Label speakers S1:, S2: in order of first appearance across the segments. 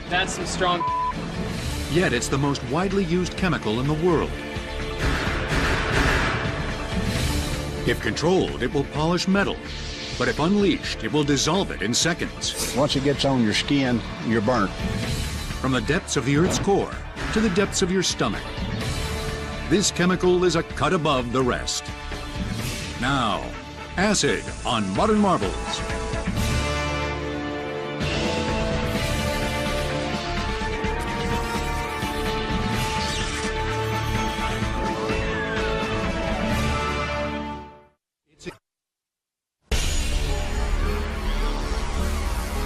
S1: That's some strong.
S2: Yet it's the most widely used chemical in the world. If controlled, it will polish metal, but if unleashed, it will dissolve it in seconds.
S3: Once it gets on your skin, you're burnt.
S2: From the depths of the Earth's core to the depths of your stomach, this chemical is a cut above the rest. Now, acid on Modern Marvels.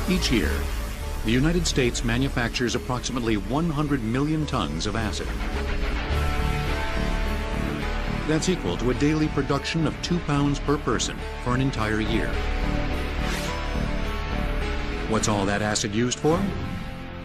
S2: Each year, the United States manufactures approximately 100 million tons of acid. That's equal to a daily production of 2 pounds per person for an entire year. What's all that acid used for?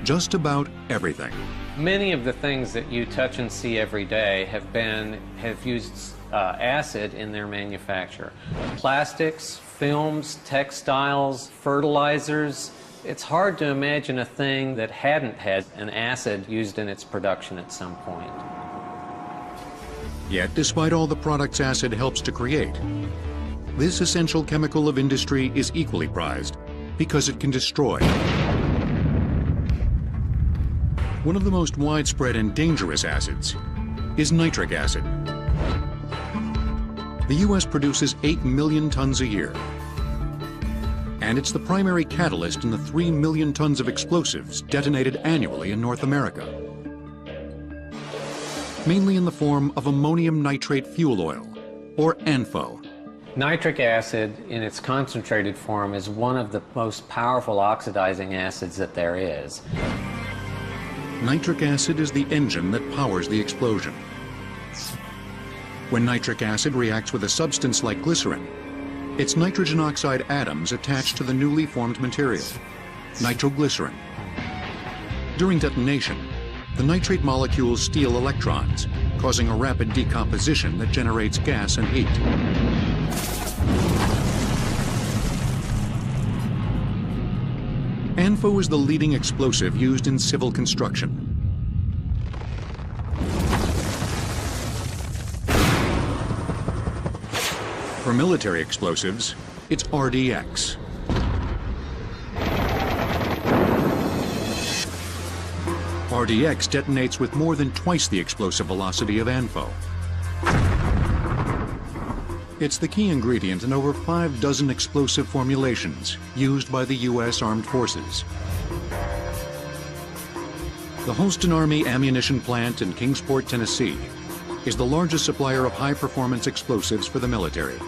S2: Just about everything.
S4: Many of the things that you touch and see every day have used acid in their manufacture. Plastics, films, textiles, fertilizers. It's hard to imagine a thing that hadn't had an acid used in its production at some point.
S2: Yet, despite all the products acid helps to create, this essential chemical of industry is equally prized because it can destroy. One of the most widespread and dangerous acids is nitric acid. The U.S. produces 8 million tons a year, and it's the primary catalyst in the 3 million tons of explosives detonated annually in North America, mainly in the form of ammonium nitrate fuel oil, or ANFO.
S4: Nitric acid, in its concentrated form, is one of the most powerful oxidizing acids that there is.
S2: Nitric acid is the engine that powers the explosion. When nitric acid reacts with a substance like glycerin, its nitrogen oxide atoms attach to the newly formed material, nitroglycerin. During detonation, the nitrate molecules steal electrons, causing a rapid decomposition that generates gas and heat. ANFO is the leading explosive used in civil construction. For military explosives, it's RDX. RDX detonates with more than twice the explosive velocity of ANFO. It's the key ingredient in over 5 dozen explosive formulations used by the U.S. Armed Forces. The Holston Army Ammunition Plant in Kingsport, Tennessee, is the largest supplier of high-performance explosives for the military.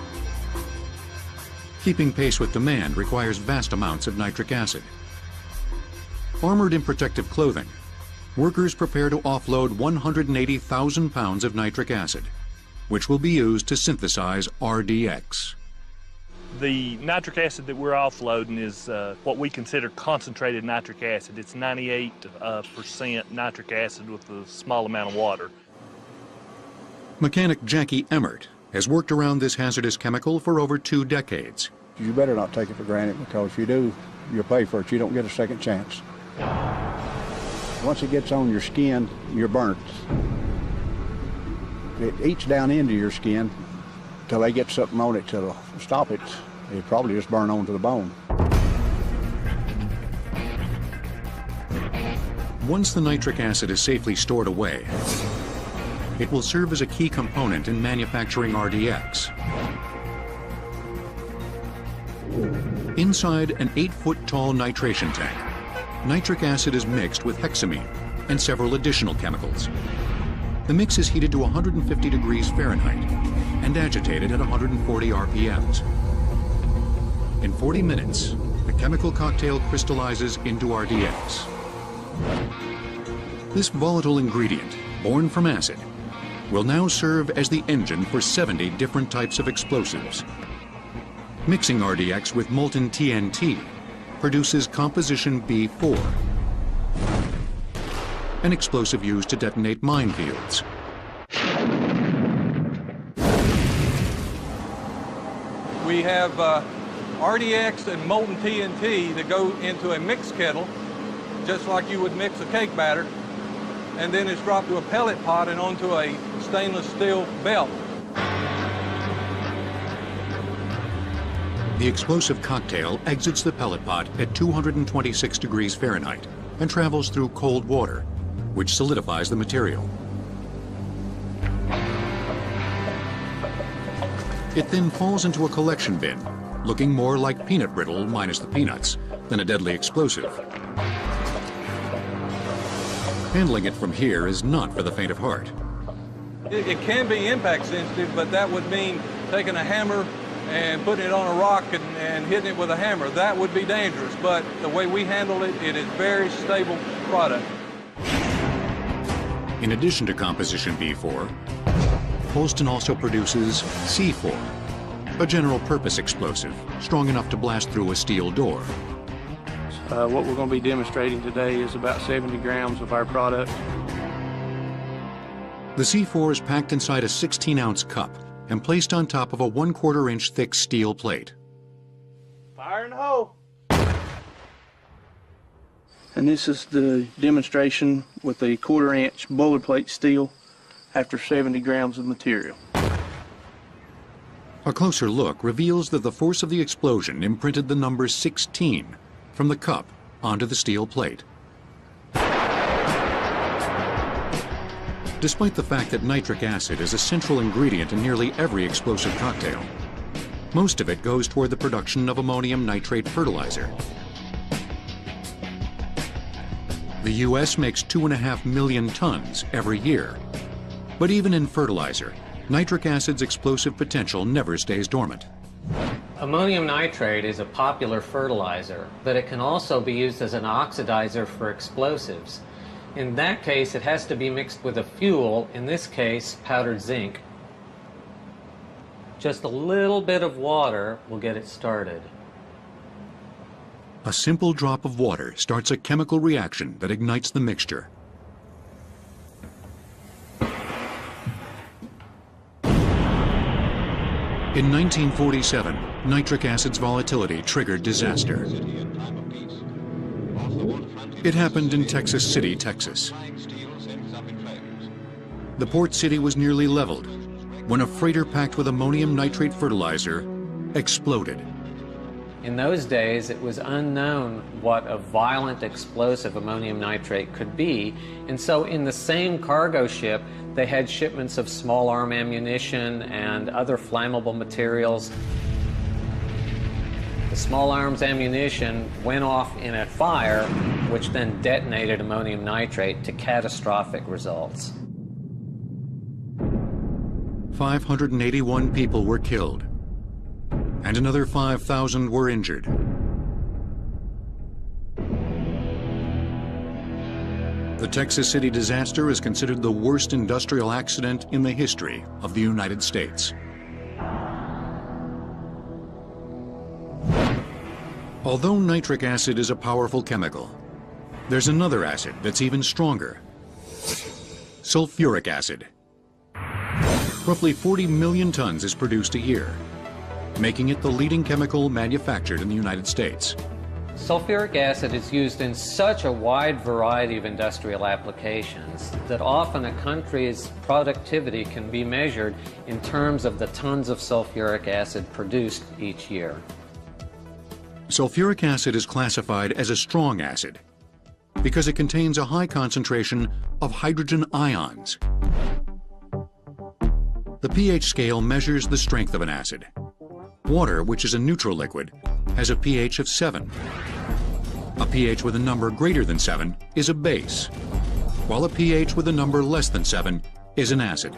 S2: Keeping pace with demand requires vast amounts of nitric acid. Armored in protective clothing, workers prepare to offload 180,000 pounds of nitric acid, which will be used to synthesize RDX.
S5: The nitric acid that we're offloading is what we consider concentrated nitric acid. It's 98% nitric acid with a small amount of water.
S2: Mechanic Jackie Emmert has worked around this hazardous chemical for over 2 decades.
S3: You better not take it for granted, because if you do, you'll pay for it. You don't get a second chance. Once it gets on your skin, you're burnt. It eats down into your skin till they get something on it to stop it. It probably just burn onto the bone.
S2: Once the nitric acid is safely stored away, it will serve as a key component in manufacturing RDX. Inside an 8-foot-tall nitration tank, nitric acid is mixed with hexamine and several additional chemicals. The mix is heated to 150 degrees Fahrenheit and agitated at 140 RPMs. In 40 minutes, the chemical cocktail crystallizes into RDX. This volatile ingredient, born from acid, will now serve as the engine for 70 different types of explosives. Mixing RDX with molten TNT produces composition B4, an explosive used to detonate minefields.
S6: We have RDX and molten TNT that go into a mix kettle
S1: just like you would mix a cake batter, and then it's dropped to a pellet pot and onto a stainless steel belt.
S2: The explosive cocktail exits the pellet pot at 226 degrees Fahrenheit and travels through cold water, which solidifies the material. It then falls into a collection bin, looking more like peanut brittle minus the peanuts than a deadly explosive. Handling it from here is not for the faint of heart.
S1: It can be impact sensitive, but that would mean taking a hammer and putting it on a rock and hitting it with a hammer. That would be dangerous, but the way we handle it, it is very stable product.
S2: In addition to Composition B4, Holston also produces C4, a general-purpose explosive, strong enough to blast through a steel door.
S6: What we're going to be demonstrating today is about 70 grams of our product.
S2: The C4 is packed inside a 16-ounce cup and placed on top of a 1/4 inch thick steel plate.
S6: Fire in the hole! And this is the demonstration with a 1/4 inch boiler plate steel after 70 grams of material.
S2: A closer look reveals that the force of the explosion imprinted the number 16 from the cup onto the steel plate. Despite the fact that nitric acid is a central ingredient in nearly every explosive cocktail, most of it goes toward the production of ammonium nitrate fertilizer. The U.S. makes 2.5 million tons every year. But even in fertilizer, nitric acid's explosive potential never stays dormant.
S4: Ammonium nitrate is a popular fertilizer, but it can also be used as an oxidizer for explosives. In that case, it has to be mixed with a fuel, in this case, powdered zinc. Just a little bit of water will get it started.
S2: A simple drop of water starts a chemical reaction that ignites the mixture. In 1947, nitric acid's volatility triggered disaster. It happened in Texas City, Texas. The port city was nearly leveled when a freighter packed with ammonium nitrate fertilizer exploded.
S4: In those days, it was unknown what a violent explosive ammonium nitrate could be, and so in the same cargo ship, they had shipments of small arm ammunition and other flammable materials. The small arms ammunition went off in a fire, which then detonated ammonium nitrate to catastrophic results.
S2: 581 people were killed, and another 5,000 were injured. The Texas City disaster is considered the worst industrial accident in the history of the United States. Although nitric acid is a powerful chemical, there's another acid that's even stronger: sulfuric acid. Roughly 40 million tons is produced a year, making it the leading chemical manufactured in the United States.
S4: Sulfuric acid is used in such a wide variety of industrial applications that often a country's productivity can be measured in terms of the tons of sulfuric acid produced each year.
S2: Sulfuric acid is classified as a strong acid because it contains a high concentration of hydrogen ions. The pH scale measures the strength of an acid. Water, which is a neutral liquid, has a pH of 7. A pH with a number greater than 7 is a base, while a pH with a number less than 7 is an acid.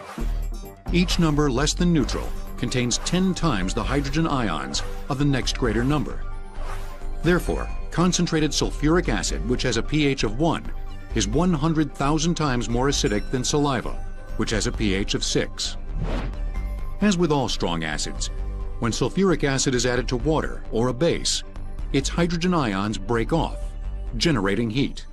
S2: Each number less than neutral contains 10 times the hydrogen ions of the next greater number. Therefore, concentrated sulfuric acid, which has a pH of 1, is 100,000 times more acidic than saliva, which has a pH of 6. As with all strong acids, when sulfuric acid is added to water or a base, its hydrogen ions break off, generating heat.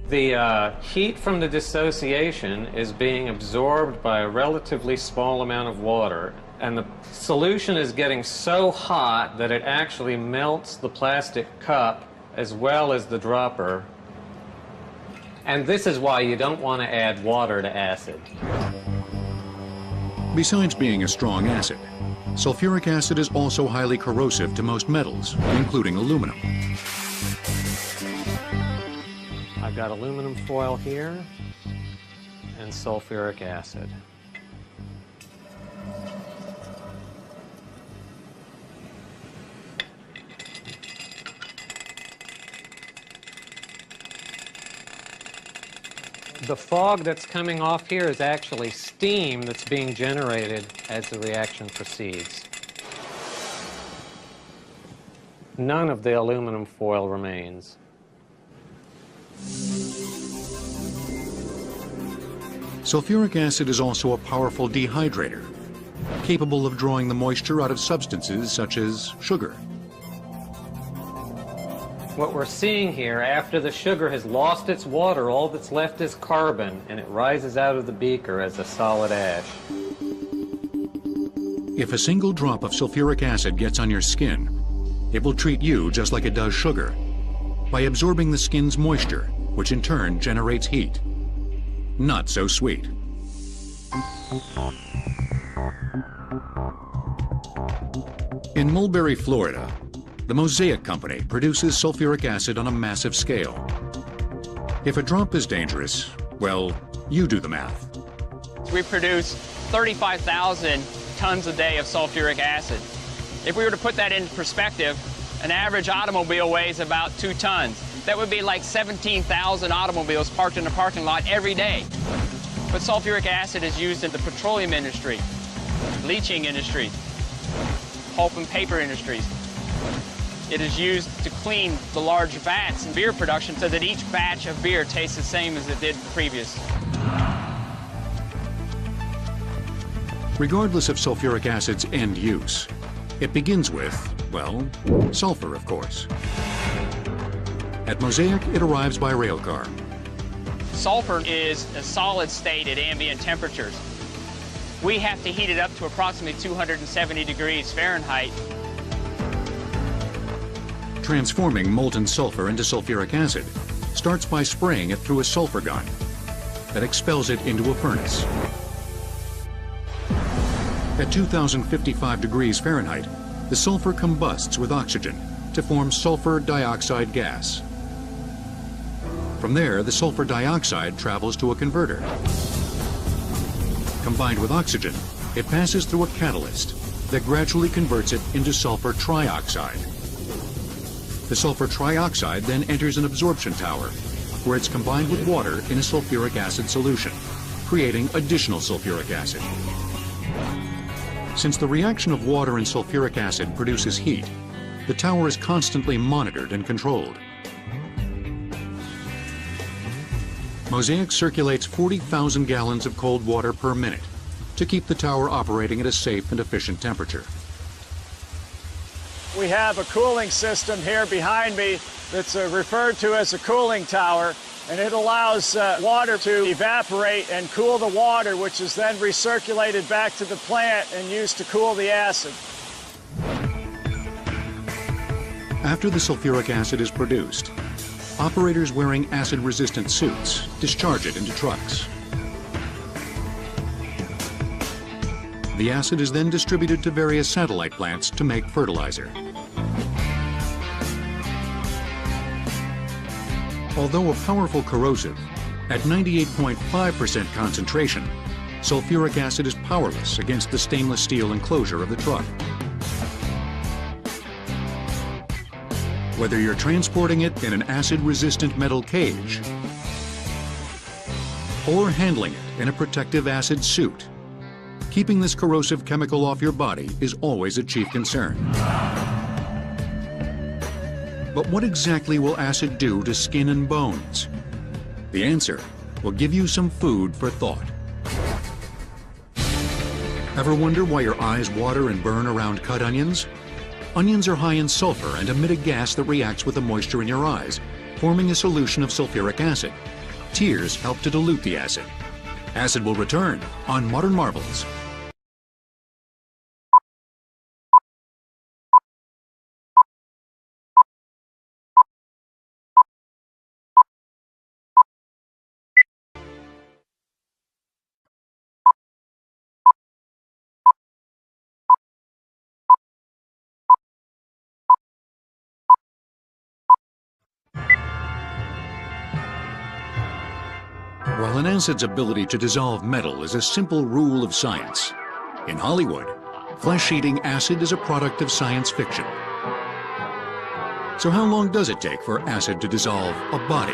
S4: The heat from the dissociation is being absorbed by a relatively small amount of water, and the solution is getting so hot that it actually melts the plastic cup as well as the dropper, And this is why you don't want to add water to acid.
S2: Besides being a strong acid, sulfuric acid is also highly corrosive to most metals, including aluminum.
S4: I've got aluminum foil here and sulfuric acid. The fog that's coming off here is actually steam that's being generated as the reaction proceeds. None of the aluminum foil remains.
S2: Sulfuric acid is also a powerful dehydrator, capable of drawing the moisture out of substances such as sugar.
S4: What we're seeing here, after the sugar has lost its water, all that's left is carbon, and it rises out of the beaker as a solid ash.
S2: If a single drop of sulfuric acid gets on your skin, it will treat you just like it does sugar, by absorbing the skin's moisture, which in turn generates heat. Not so sweet. In Mulberry, Florida, the Mosaic Company produces sulfuric acid on a massive scale. If a drop is dangerous, well, you do the math.
S7: We produce 35,000 tons a day of sulfuric acid. If we were to put that in perspective, an average automobile weighs about 2 tons. That would be like 17,000 automobiles parked in the parking lot every day. But sulfuric acid is used in the petroleum industry, bleaching industry, pulp and paper industries. It is used to clean the large vats in beer production so that each batch of beer tastes the same as it did previous.
S2: Regardless of sulfuric acid's end use, it begins with, well, sulfur, of course. At Mosaic, it arrives by rail car.
S7: Sulfur is a solid state at ambient temperatures. We have to heat it up to approximately 270 degrees Fahrenheit.
S2: Transforming molten sulfur into sulfuric acid starts by spraying it through a sulfur gun that expels it into a furnace. At 2055 degrees Fahrenheit, the sulfur combusts with oxygen to form sulfur dioxide gas. From there, the sulfur dioxide travels to a converter. Combined with oxygen, it passes through a catalyst that gradually converts it into sulfur trioxide. The sulfur trioxide then enters an absorption tower, where it's combined with water in a sulfuric acid solution, creating additional sulfuric acid. Since the reaction of water and sulfuric acid produces heat, the tower is constantly monitored and controlled. Mosaic circulates 40,000 gallons of cold water per minute to keep the tower operating at a safe and efficient temperature.
S8: We have a cooling system here behind me that's referred to as a cooling tower, and it allows water to evaporate and cool the water, which is then recirculated back to the plant and used to cool the acid.
S2: After the sulfuric acid is produced, operators wearing acid-resistant suits discharge it into trucks. The acid is then distributed to various satellite plants to make fertilizer. Although a powerful corrosive, at 98.5% concentration, sulfuric acid is powerless against the stainless steel enclosure of the truck. Whether you're transporting it in an acid-resistant metal cage or handling it in a protective acid suit, keeping this corrosive chemical off your body is always a chief concern. But what exactly will acid do to skin and bones? The answer will give you some food for thought. Ever wonder why your eyes water and burn around cut onions? Onions are high in sulfur and emit a gas that reacts with the moisture in your eyes, forming a solution of sulfuric acid. Tears help to dilute the acid. Acid will return on Modern Marvels. While an acid's ability to dissolve metal is a simple rule of science, in Hollywood, flesh-eating acid is a product of science fiction. So how long does it take for acid to dissolve a body?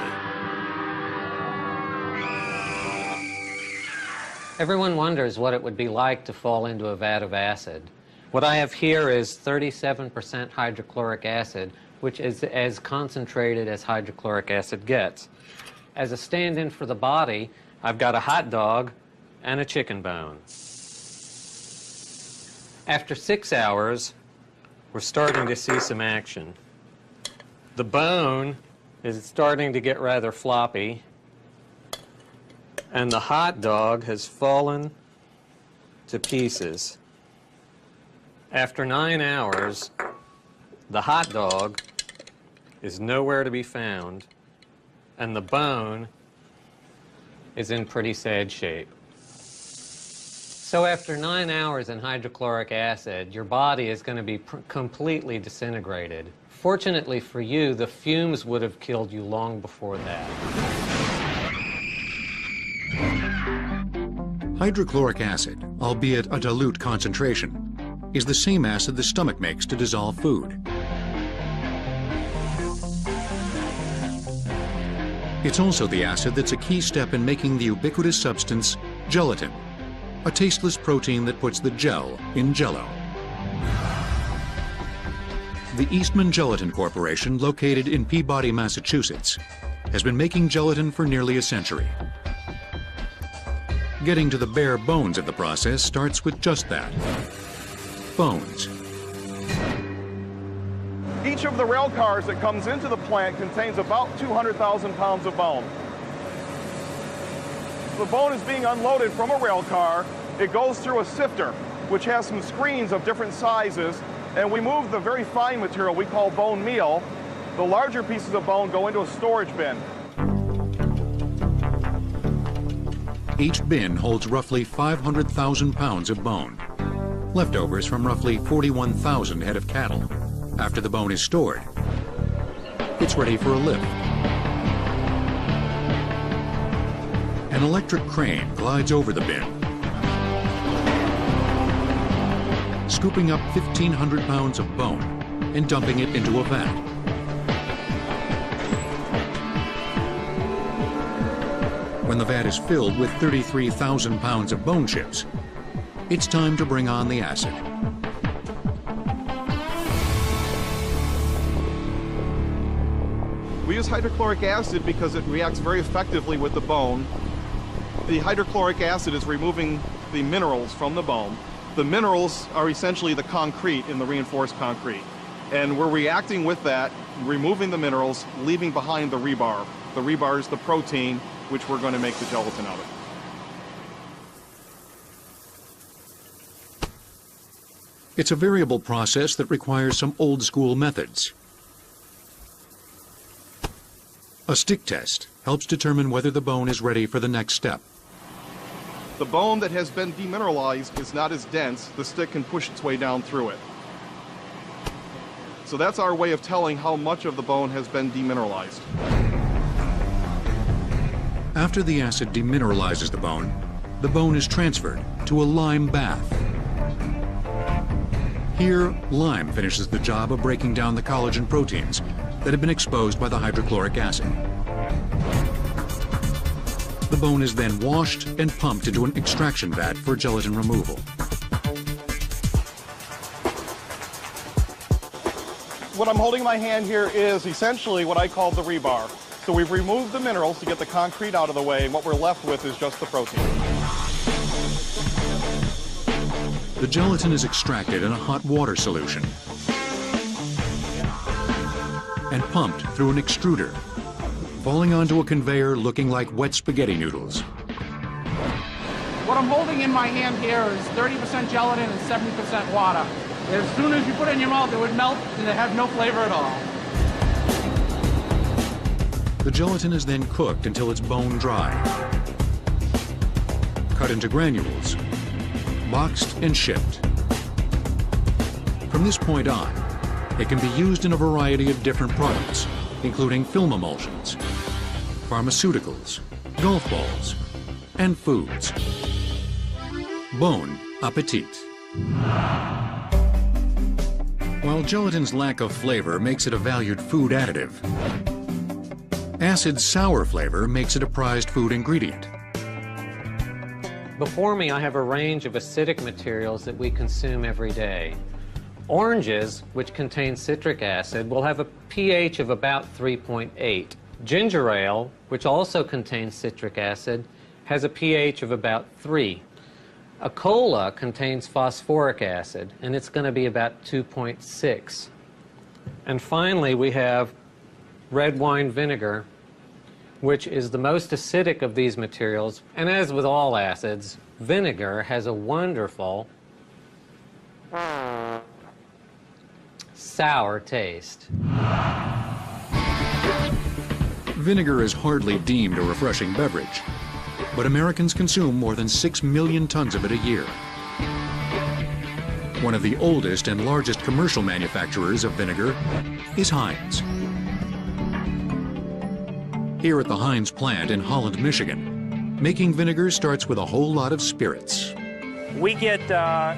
S4: Everyone wonders what it would be like to fall into a vat of acid. What I have here is 37% hydrochloric acid, which is as concentrated as hydrochloric acid gets. As a stand-in for the body, I've got a hot dog and a chicken bone. After 6 hours, we're starting to see some action. The bone is starting to get rather floppy, and the hot dog has fallen to pieces. After 9 hours, the hot dog is nowhere to be found, and the bone is in pretty sad shape. So after 9 hours in hydrochloric acid, your body is going to be completely disintegrated. Fortunately for you, the fumes would have killed you long before that.
S2: Hydrochloric acid, albeit a dilute concentration, is the same acid the stomach makes to dissolve food. It's also the acid that's a key step in making the ubiquitous substance gelatin, a tasteless protein that puts the gel in Jell-O. The Eastman Gelatin Corporation, located in Peabody, Massachusetts, has been making gelatin for nearly a century. Getting to the bare bones of the process starts with just that: bones.
S9: Each of the rail cars that comes into the plant contains about 200,000 pounds of bone. The bone is being unloaded from a rail car. It goes through a sifter, which has some screens of different sizes, and we move the very fine material we call bone meal. The larger pieces of bone go into a storage bin.
S2: Each bin holds roughly 500,000 pounds of bone, leftovers from roughly 41,000 head of cattle. After the bone is stored, it's ready for a lift. An electric crane glides over the bin, scooping up 1,500 pounds of bone and dumping it into a vat. When the vat is filled with 33,000 pounds of bone chips, it's time to bring on the acid.
S9: We use hydrochloric acid because it reacts very effectively with the bone. The hydrochloric acid is removing the minerals from the bone. The minerals are essentially the concrete in the reinforced concrete. And we're reacting with that, removing the minerals, leaving behind the rebar. The rebar is the protein which we're going to make the gelatin out of.
S2: It's a variable process that requires some old-school methods. A stick test helps determine whether the bone is ready for the next step.
S9: The bone that has been demineralized is not as dense. The stick can push its way down through it. So that's our way of telling how much of the bone has been demineralized.
S2: After the acid demineralizes the bone is transferred to a lime bath. Here, lime finishes the job of breaking down the collagen proteins that have been exposed by the hydrochloric acid. The bone is then washed and pumped into an extraction vat for gelatin removal.
S9: What I'm holding in my hand here is essentially what I call the rebar. So we've removed the minerals to get the concrete out of the way, and what we're left with is just the protein.
S2: The gelatin is extracted in a hot water solution and pumped through an extruder, falling onto a conveyor looking like wet spaghetti noodles.
S10: What I'm holding in my hand here is 30% gelatin and 70% water. As soon as you put it in your mouth, it would melt and it have no flavor at all.
S2: The gelatin is then cooked until it's bone dry, cut into granules, boxed and shipped. From this point on, it can be used in a variety of different products, including film emulsions, pharmaceuticals, golf balls, and foods. Bon appetit. While gelatin's lack of flavor makes it a valued food additive, acid's sour flavor makes it a prized food ingredient.
S4: Before me, I have a range of acidic materials that we consume every day. Oranges, which contain citric acid, will have a pH of about 3.8. Ginger ale, which also contains citric acid, has a pH of about 3. A cola contains phosphoric acid, and it's going to be about 2.6. And finally, we have red wine vinegar, which is the most acidic of these materials. And as with all acids, vinegar has a wonderful sour taste.
S2: Vinegar is hardly deemed a refreshing beverage, but Americans consume more than 6 million tons of it a year. One of the oldest and largest commercial manufacturers of vinegar is Heinz. Here at the Heinz plant in Holland, Michigan, making vinegar starts with a whole lot of spirits.
S11: We get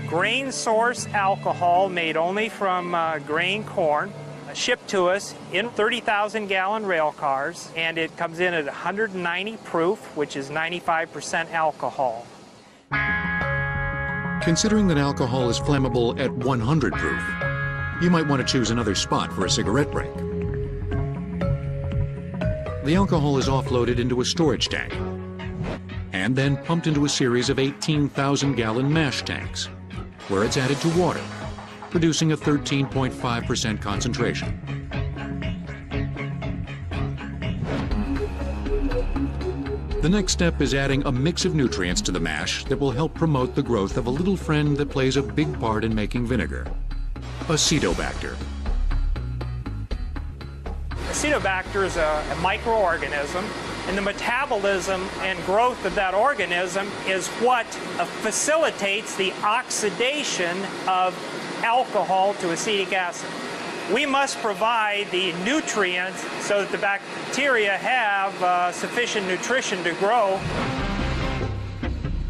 S11: grain source alcohol made only from grain corn, shipped to us in 30,000-gallon rail cars, and it comes in at 190 proof, which is 95% alcohol.
S2: Considering that alcohol is flammable at 100 proof, you might want to choose another spot for a cigarette break. The alcohol is offloaded into a storage tank and then pumped into a series of 18,000-gallon mash tanks, where it's added to water, producing a 13.5% concentration. The next step is adding a mix of nutrients to the mash that will help promote the growth of a little friend that plays a big part in making vinegar: Acetobacter.
S11: Acetobacter is a microorganism, and the metabolism and growth of that organism is what facilitates the oxidation of alcohol to acetic acid. We must provide the nutrients so that the bacteria have sufficient nutrition to grow.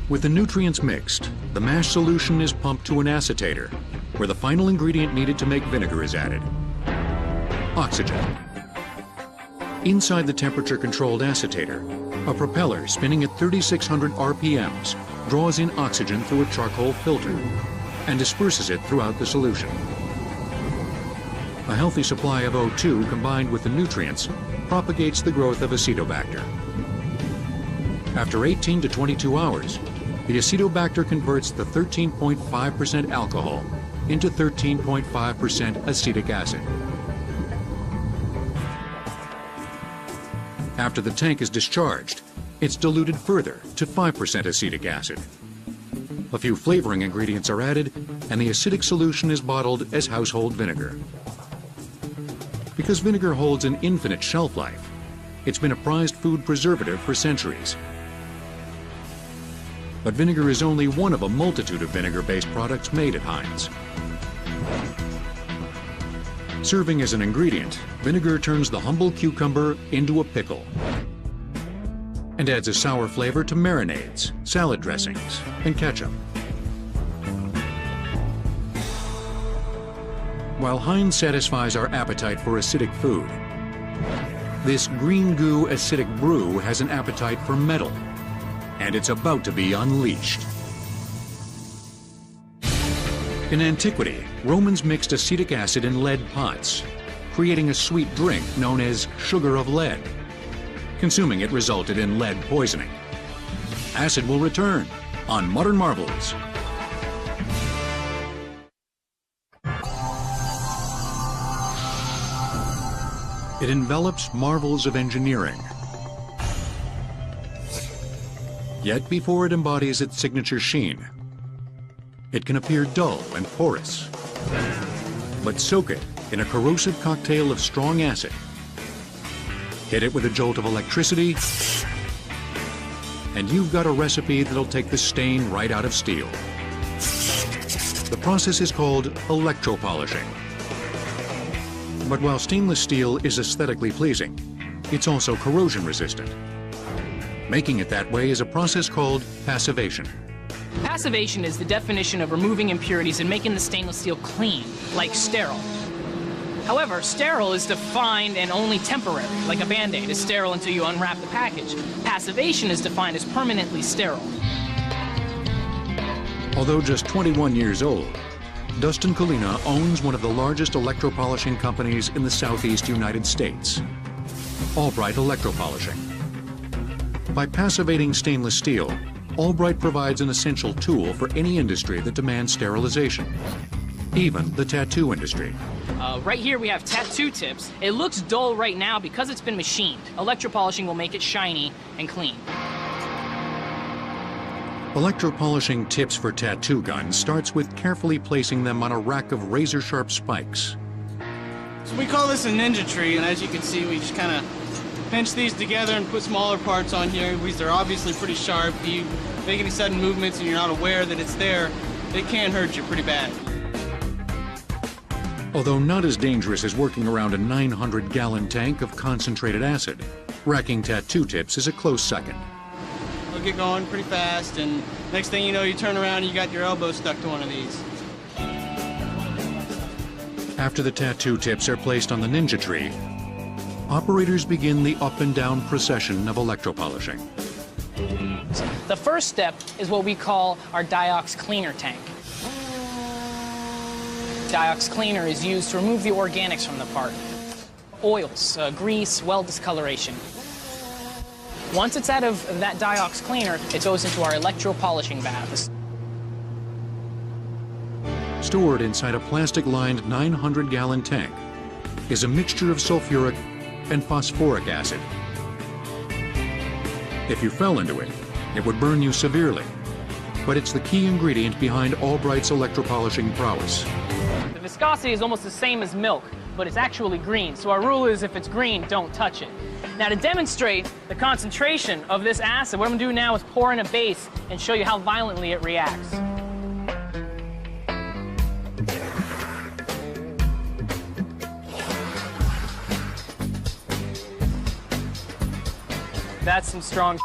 S2: With the nutrients mixed, the mash solution is pumped to an acetator, where the final ingredient needed to make vinegar is added: oxygen. Inside the temperature-controlled acetator, a propeller spinning at 3,600 RPMs draws in oxygen through a charcoal filter and disperses it throughout the solution. A healthy supply of O2 combined with the nutrients propagates the growth of Acetobacter. After 18 to 22 hours, the Acetobacter converts the 13.5% alcohol into 13.5% acetic acid. After the tank is discharged, it's diluted further to 5% acetic acid. A few flavoring ingredients are added, and the acidic solution is bottled as household vinegar. Because vinegar holds an infinite shelf life, it's been a prized food preservative for centuries. But vinegar is only one of a multitude of vinegar-based products made at Heinz. Serving as an ingredient, vinegar turns the humble cucumber into a pickle and adds a sour flavor to marinades, salad dressings, and ketchup. While Heinz satisfies our appetite for acidic food, this green goo acidic brew has an appetite for metal, and it's about to be unleashed. In antiquity, Romans mixed acetic acid in lead pots, creating a sweet drink known as sugar of lead. Consuming it resulted in lead poisoning. Acid will return on Modern Marvels. It envelops marvels of engineering. Yet before it embodies its signature sheen, it can appear dull and porous. But soak it in a corrosive cocktail of strong acid. Hit it with a jolt of electricity, and you've got a recipe that'll take the stain right out of steel. The process is called electropolishing. But while stainless steel is aesthetically pleasing, it's also corrosion resistant. Making it that way is a process called passivation.
S12: Passivation is the definition of removing impurities and making the stainless steel clean, like sterile. However, sterile is defined and only temporary, like a Band-Aid is sterile until you unwrap the package. Passivation is defined as permanently sterile.
S2: Although just 21 years old, Dustin Kalina owns one of the largest electropolishing companies in the southeast United States, Albright Electropolishing. By passivating stainless steel, Albright provides an essential tool for any industry that demands sterilization, even the tattoo industry.
S12: Right here we have tattoo tips. It looks dull right now because it's been machined. Electropolishing will make it shiny and clean.
S2: Electropolishing tips for tattoo guns starts with carefully placing them on a rack of razor-sharp spikes.
S13: So we call this a ninja tree, and as you can see, we just kind of pinch these together and put smaller parts on here. These are obviously pretty sharp. If you make any sudden movements and you're not aware that it's there, it can hurt you pretty bad.
S2: Although not as dangerous as working around a 900-gallon tank of concentrated acid, racking tattoo tips is a close second.
S13: They'll get going pretty fast, and next thing you know, you turn around and you got your elbow stuck to one of these.
S2: After the tattoo tips are placed on the ninja tree, operators begin the up and down procession of electropolishing.
S12: The first step is what we call our Diox cleaner tank. Diox cleaner is used to remove the organics from the part. Oils, grease, weld discoloration. Once it's out of that Diox cleaner, it goes into our electropolishing baths.
S2: Stored inside a plastic-lined 900-gallon tank is a mixture of sulfuric and phosphoric acid. If you fell into it, it would burn you severely, but it's the key ingredient behind Albright's electropolishing prowess.
S12: The viscosity is almost the same as milk, but it's actually green. So our rule is if it's green, don't touch it. Now to demonstrate the concentration of this acid, what I'm gonna do now is pour in a base and show you how violently it reacts. That's some strong.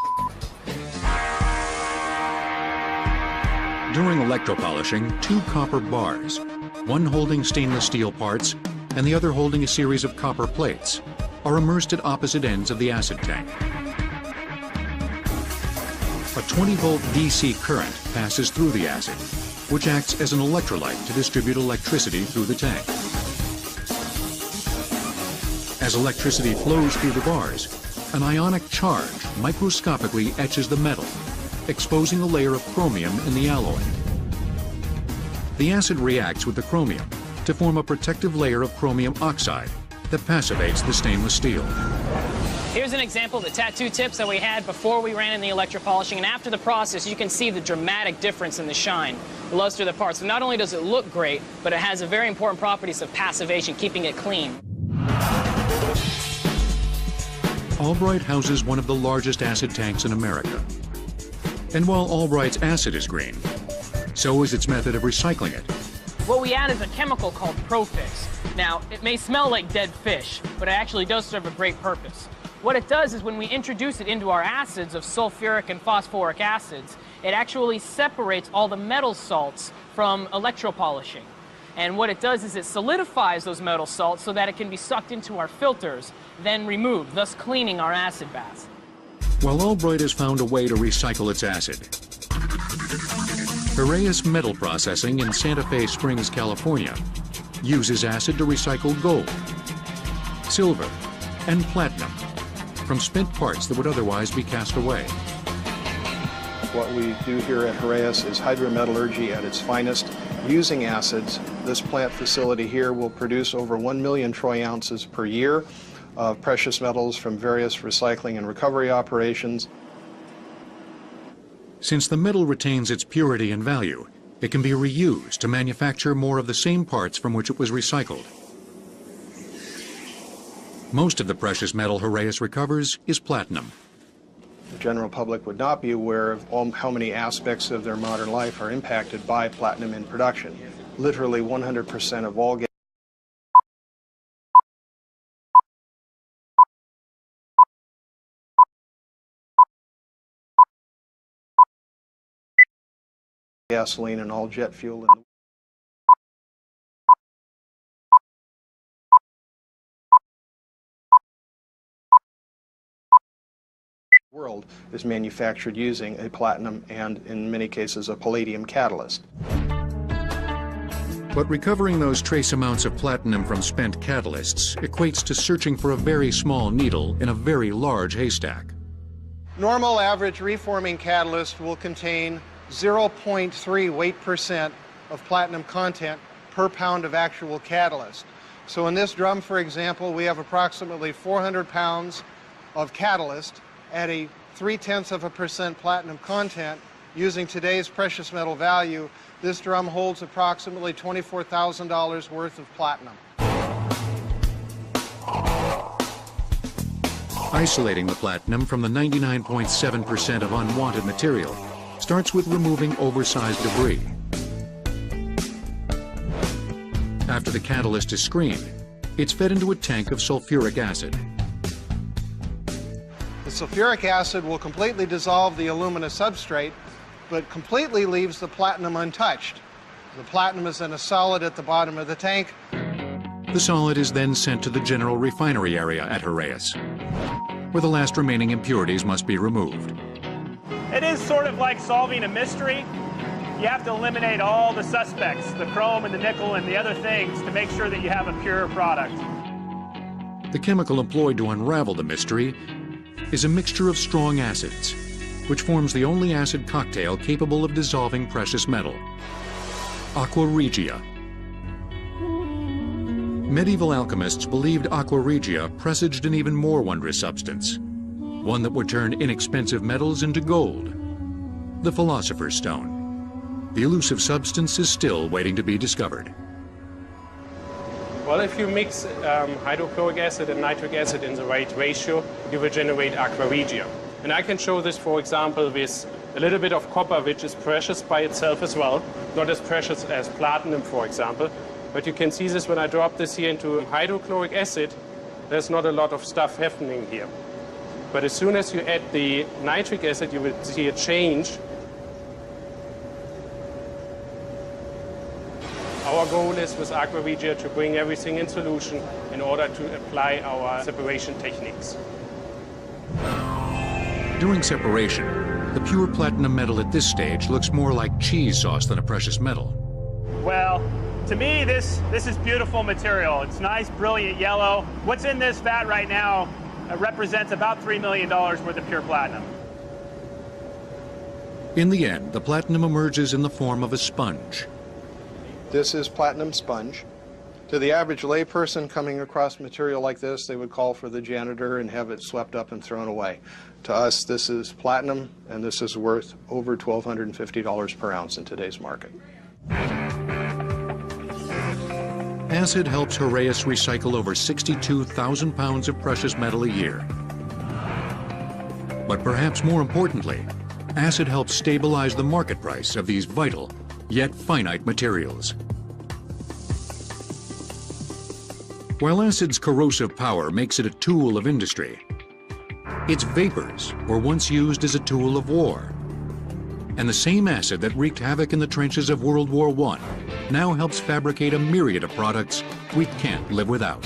S2: During electropolishing, two copper bars, one holding stainless steel parts and the other holding a series of copper plates, are immersed at opposite ends of the acid tank. A 20-volt DC current passes through the acid, which acts as an electrolyte to distribute electricity through the tank. As electricity flows through the bars, an ionic charge microscopically etches the metal, exposing a layer of chromium in the alloy. The acid reacts with the chromium to form a protective layer of chromium oxide that passivates the stainless steel.
S12: Here's an example of the tattoo tips that we had before we ran in the electropolishing, and after the process you can see the dramatic difference in the shine, the luster of the part. So not only does it look great, but it has the very important properties of passivation, keeping it clean.
S2: Albright houses one of the largest acid tanks in America. And while Albright's acid is green, so is its method of recycling it.
S12: What we add is a chemical called Profix. Now, it may smell like dead fish, but it actually does serve a great purpose. What it does is when we introduce it into our acids of sulfuric and phosphoric acids, it actually separates all the metal salts from electropolishing. And what it does is it solidifies those metal salts so that it can be sucked into our filters, then removed, thus cleaning our acid baths.
S2: While Albright has found a way to recycle its acid, Heraeus Metal Processing in Santa Fe Springs, California, uses acid to recycle gold, silver, and platinum from spent parts that would otherwise be cast away.
S14: What we do here at Heraeus is hydrometallurgy at its finest. Using acids, this plant facility here will produce over 1 million troy ounces per year of precious metals from various recycling and recovery operations.
S2: Since the metal retains its purity and value, it can be reused to manufacture more of the same parts from which it was recycled. Most of the precious metal Heraeus recovers is platinum.
S14: The general public would not be aware of how many aspects of their modern life are impacted by platinum in production. Literally 100% of all gasoline and all jet fuel in the world is manufactured using a platinum and, in many cases, a palladium catalyst.
S2: But recovering those trace amounts of platinum from spent catalysts equates to searching for a very small needle in a very large haystack.
S14: Normal average reforming catalyst will contain 0.3 weight% of platinum content per pound of actual catalyst. So in this drum, for example, we have approximately 400 pounds of catalyst at a 0.3% platinum content. Using today's precious metal value, this drum holds approximately $24,000 worth of platinum.
S2: Isolating the platinum from the 99.7% of unwanted material starts with removing oversized debris. After the catalyst is screened, it's fed into a tank of sulfuric acid.
S14: The sulfuric acid will completely dissolve the alumina substrate, but completely leaves the platinum untouched. The platinum is in a solid at the bottom of the tank.
S2: The solid is then sent to the general refinery area at Heraeus, where the last remaining impurities must be removed.
S11: It is sort of like solving a mystery. You have to eliminate all the suspects, the chrome and the nickel and the other things, to make sure that you have a pure product.
S2: The chemical employed to unravel the mystery is a mixture of strong acids, which forms the only acid cocktail capable of dissolving precious metal: aqua regia. Medieval alchemists believed aqua regia presaged an even more wondrous substance, one that would turn inexpensive metals into gold: the Philosopher's Stone. The elusive substance is still waiting to be discovered.
S15: Well, if you mix hydrochloric acid and nitric acid in the right ratio, you will generate aqua regia. And I can show this, for example, with a little bit of copper, which is precious by itself as well, not as precious as platinum, for example. But you can see this when I drop this here into hydrochloric acid, there's not a lot of stuff happening here. But as soon as you add the nitric acid, you will see a change. Our goal is with aqua regia to bring everything in solution in order to apply our separation techniques.
S2: During separation, the pure platinum metal at this stage looks more like cheese sauce than a precious metal.
S11: Well, to me, this is beautiful material. It's nice, brilliant yellow. What's in this vat right now represents about $3 million worth of pure platinum.
S2: In the end, the platinum emerges in the form of a sponge.
S14: This is platinum sponge. To the average layperson coming across material like this, they would call for the janitor and have it swept up and thrown away. To us, this is platinum, and this is worth over $1,250 per ounce in today's market.
S2: Acid helps Heraeus recycle over 62,000 pounds of precious metal a year. But perhaps more importantly, acid helps stabilize the market price of these vital, yet finite materials. While acid's corrosive power makes it a tool of industry, its vapors were once used as a tool of war. And the same acid that wreaked havoc in the trenches of World War I now helps fabricate a myriad of products we can't live without.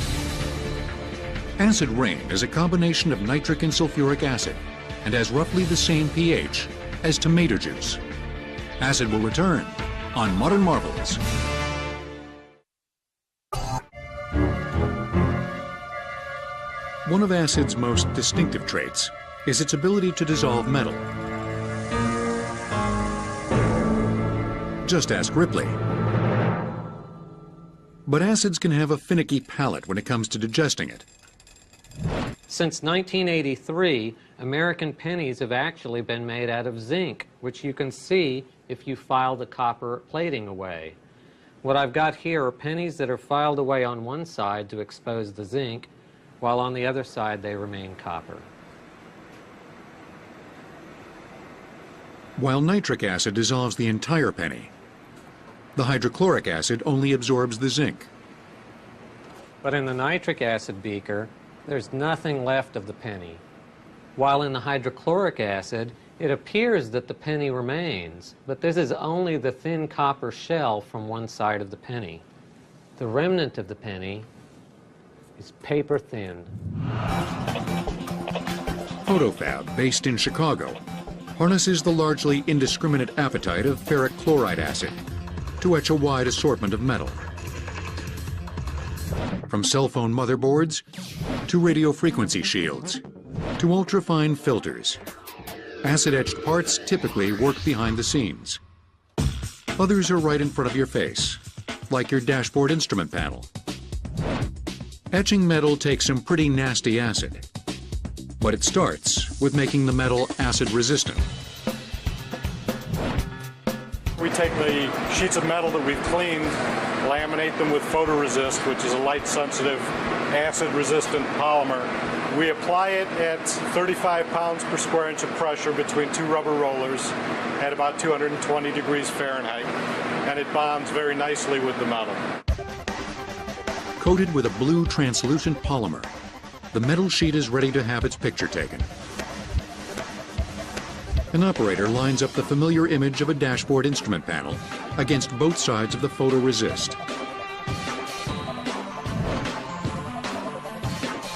S2: Acid rain is a combination of nitric and sulfuric acid and has roughly the same pH as tomato juice. Acid will return on Modern Marvels. One of acid's most distinctive traits is its ability to dissolve metal. Just ask Ripley. But acids can have a finicky palate when it comes to digesting it.
S4: Since 1983, American pennies have actually been made out of zinc, which you can see if you file the copper plating away. What I've got here are pennies that are filed away on one side to expose the zinc, while on the other side they remain copper.
S2: While nitric acid dissolves the entire penny, the hydrochloric acid only absorbs the zinc.
S4: But in the nitric acid beaker, there's nothing left of the penny, while in the hydrochloric acid, It appears that the penny remains, but this is only the thin copper shell from one side of the penny. The remnant of the penny is paper thin.
S2: Photofab, based in Chicago, harnesses the largely indiscriminate appetite of ferric chloride acid to etch a wide assortment of metal. From cell phone motherboards to radio frequency shields to ultrafine filters, acid-etched parts typically work behind the scenes. Others are right in front of your face, like your dashboard instrument panel. Etching metal takes some pretty nasty acid, but it starts with making the metal acid-resistant.
S16: We take the sheets of metal that we've cleaned, laminate them with photoresist, which is a light-sensitive, acid-resistant polymer. We apply it at 35 pounds per square inch of pressure between two rubber rollers at about 220 degrees Fahrenheit, and it bonds very nicely with the metal.
S2: Coated with a blue translucent polymer, the metal sheet is ready to have its picture taken. An operator lines up the familiar image of a dashboard instrument panel against both sides of the photoresist.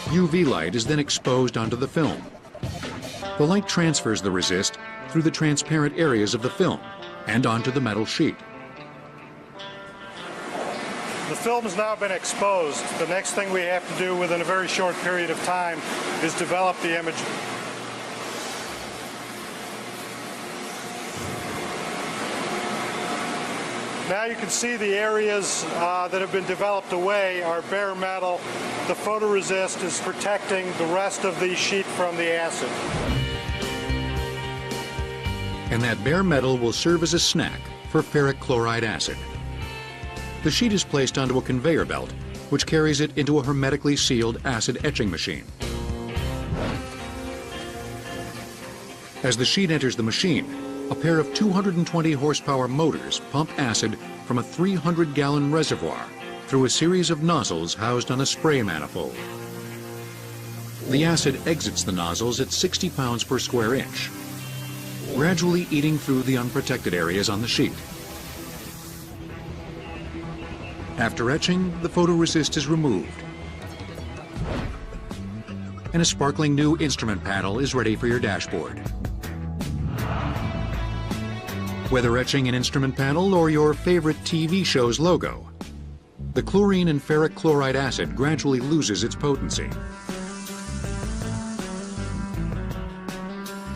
S2: UV light is then exposed onto the film. The light transfers the resist through the transparent areas of the film and onto the metal sheet.
S16: The film has now been exposed. The next thing we have to do within a very short period of time is develop the image. Now you can see the areas that have been developed away are bare metal. The photoresist is protecting the rest of the sheet from the acid.
S2: And that bare metal will serve as a snack for ferric chloride acid. The sheet is placed onto a conveyor belt, which carries it into a hermetically sealed acid etching machine. As the sheet enters the machine, a pair of 220 horsepower motors pump acid from a 300-gallon reservoir through a series of nozzles housed on a spray manifold. The acid exits the nozzles at 60 pounds per square inch, gradually eating through the unprotected areas on the sheet. After etching, the photoresist is removed, and a sparkling new instrument panel is ready for your dashboard. Whether etching an instrument panel or your favorite TV show's logo, the chlorine and ferric chloride acid gradually loses its potency.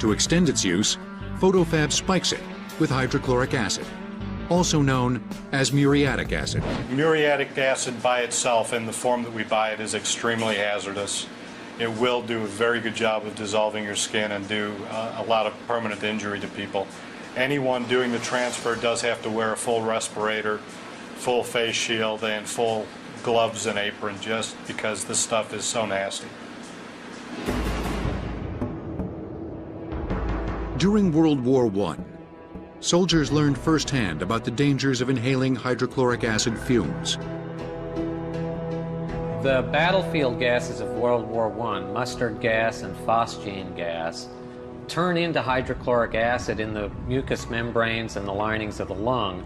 S2: To extend its use, Photofab spikes it with hydrochloric acid, also known as muriatic acid.
S16: Muriatic acid by itself, in the form that we buy it, is extremely hazardous. It will do a very good job of dissolving your skin and do a lot of permanent injury to people. Anyone doing the transfer does have to wear a full respirator, full face shield, and full gloves and apron, just because this stuff is so nasty.
S2: During World War I, soldiers learned firsthand about the dangers of inhaling hydrochloric acid fumes.
S4: The battlefield gases of World War I, mustard gas and phosgene gas, turn into hydrochloric acid in the mucous membranes and the linings of the lung.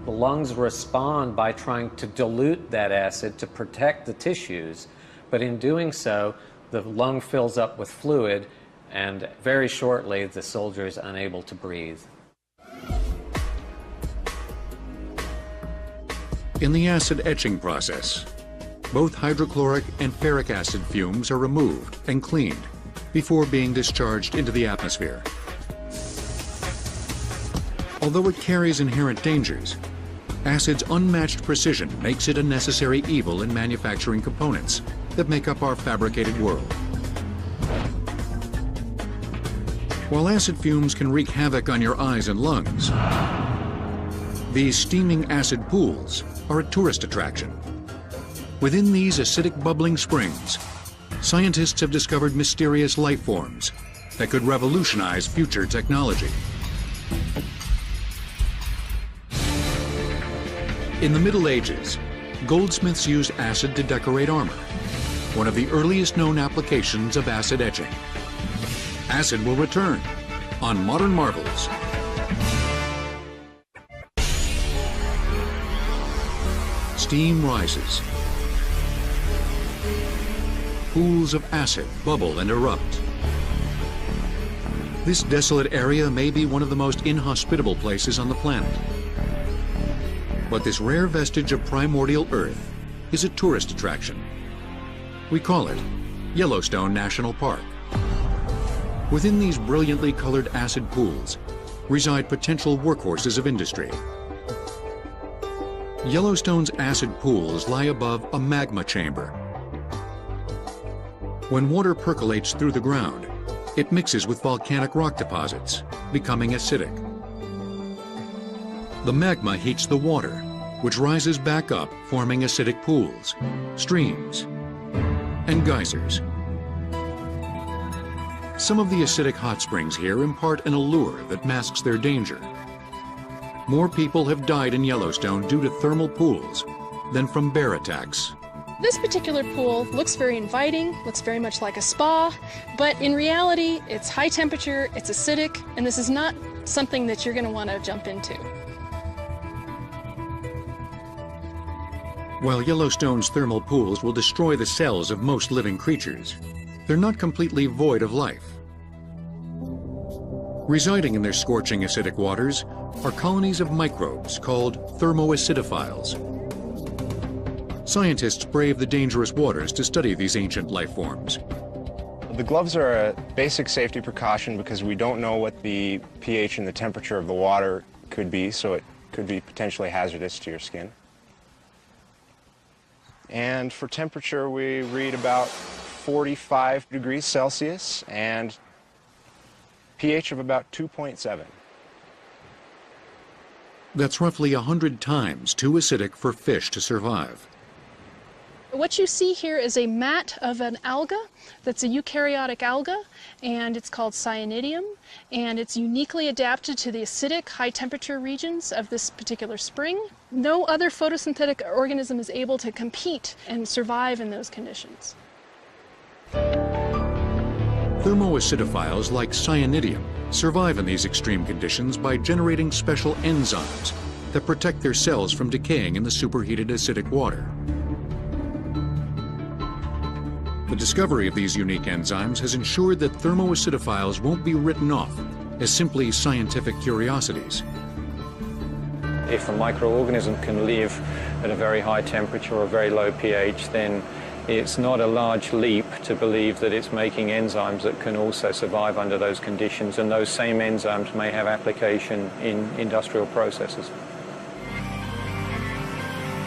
S4: The lungs respond by trying to dilute that acid to protect the tissues, but in doing so, the lung fills up with fluid, and very shortly, the soldier is unable to breathe.
S2: In the acid etching process, both hydrochloric and ferric acid fumes are removed and cleaned before being discharged into the atmosphere. Although it carries inherent dangers, acid's unmatched precision makes it a necessary evil in manufacturing components that make up our fabricated world. While acid fumes can wreak havoc on your eyes and lungs, these steaming acid pools are a tourist attraction. Within these acidic bubbling springs, scientists have discovered mysterious life forms that could revolutionize future technology. In the Middle Ages, goldsmiths used acid to decorate armor, one of the earliest known applications of acid etching. Acid will return on Modern Marvels. Steam rises. Pools of acid bubble and erupt. This desolate area may be one of the most inhospitable places on the planet. But this rare vestige of primordial Earth is a tourist attraction. We call it Yellowstone National Park. Within these brilliantly colored acid pools reside potential workhorses of industry. Yellowstone's acid pools lie above a magma chamber. When water percolates through the ground, it mixes with volcanic rock deposits, becoming acidic. The magma heats the water, which rises back up, forming acidic pools, streams, and geysers. Some of the acidic hot springs here impart an allure that masks their danger. More people have died in Yellowstone due to thermal pools than from bear attacks.
S17: This particular pool looks very inviting, looks very much like a spa, but in reality, it's high temperature, it's acidic, and this is not something that you're going to want to jump into.
S2: While Yellowstone's thermal pools will destroy the cells of most living creatures, they're not completely void of life. Residing in their scorching acidic waters are colonies of microbes called thermoacidophiles. Scientists brave the dangerous waters to study these ancient life forms.
S18: The gloves are a basic safety precaution because we don't know what the pH and the temperature of the water could be, so it could be potentially hazardous to your skin. And for temperature, we read about 45 degrees Celsius and pH of about 2.7.
S2: That's roughly 100 times too acidic for fish to survive.
S17: What you see here is a mat of an alga that's a eukaryotic alga, and it's called Cyanidium, and it's uniquely adapted to the acidic, high-temperature regions of this particular spring. No other photosynthetic organism is able to compete and survive in those conditions.
S2: Thermoacidophiles like Cyanidium survive in these extreme conditions by generating special enzymes that protect their cells from decaying in the superheated acidic water. The discovery of these unique enzymes has ensured that thermoacidophiles won't be written off as simply scientific curiosities.
S4: If a microorganism can live at a very high temperature or a very low pH, then it's not a large leap to believe that it's making enzymes that can also survive under those conditions, and those same enzymes may have application in industrial processes.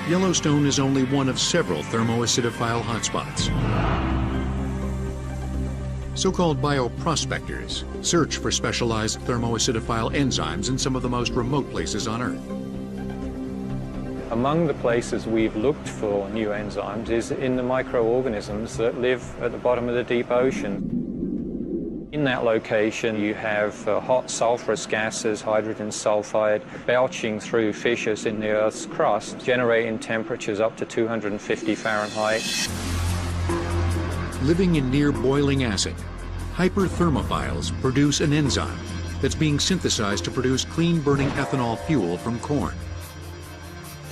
S2: Yellowstone is only one of several thermoacidophile hotspots. So-called bioprospectors search for specialized thermoacidophile enzymes in some of the most remote places on Earth.
S4: Among the places we've looked for new enzymes is in the microorganisms that live at the bottom of the deep ocean. In that location, you have hot sulfurous gases, hydrogen sulfide, belching through fissures in the Earth's crust, generating temperatures up to 250 Fahrenheit.
S2: Living in near boiling acid, hyperthermophiles produce an enzyme that's being synthesized to produce clean-burning ethanol fuel from corn.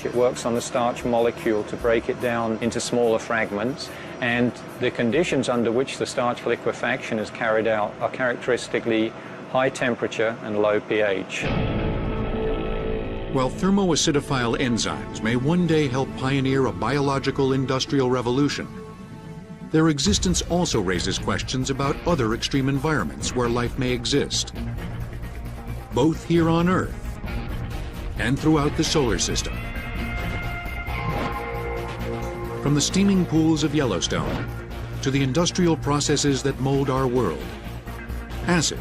S4: It works on the starch molecule to break it down into smaller fragments, and the conditions under which the starch liquefaction is carried out are characteristically high temperature and low pH.
S2: While thermoacidophile enzymes may one day help pioneer a biological industrial revolution, their existence also raises questions about other extreme environments where life may exist, both here on Earth and throughout the solar system. From the steaming pools of Yellowstone to the industrial processes that mold our world, acid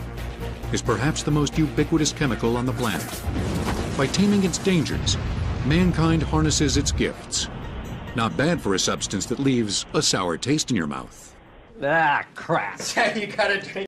S2: is perhaps the most ubiquitous chemical on the planet. By taming its dangers, mankind harnesses its gifts. Not bad for a substance that leaves a sour taste in your mouth.
S19: Ah, crap.
S20: You gotta drink.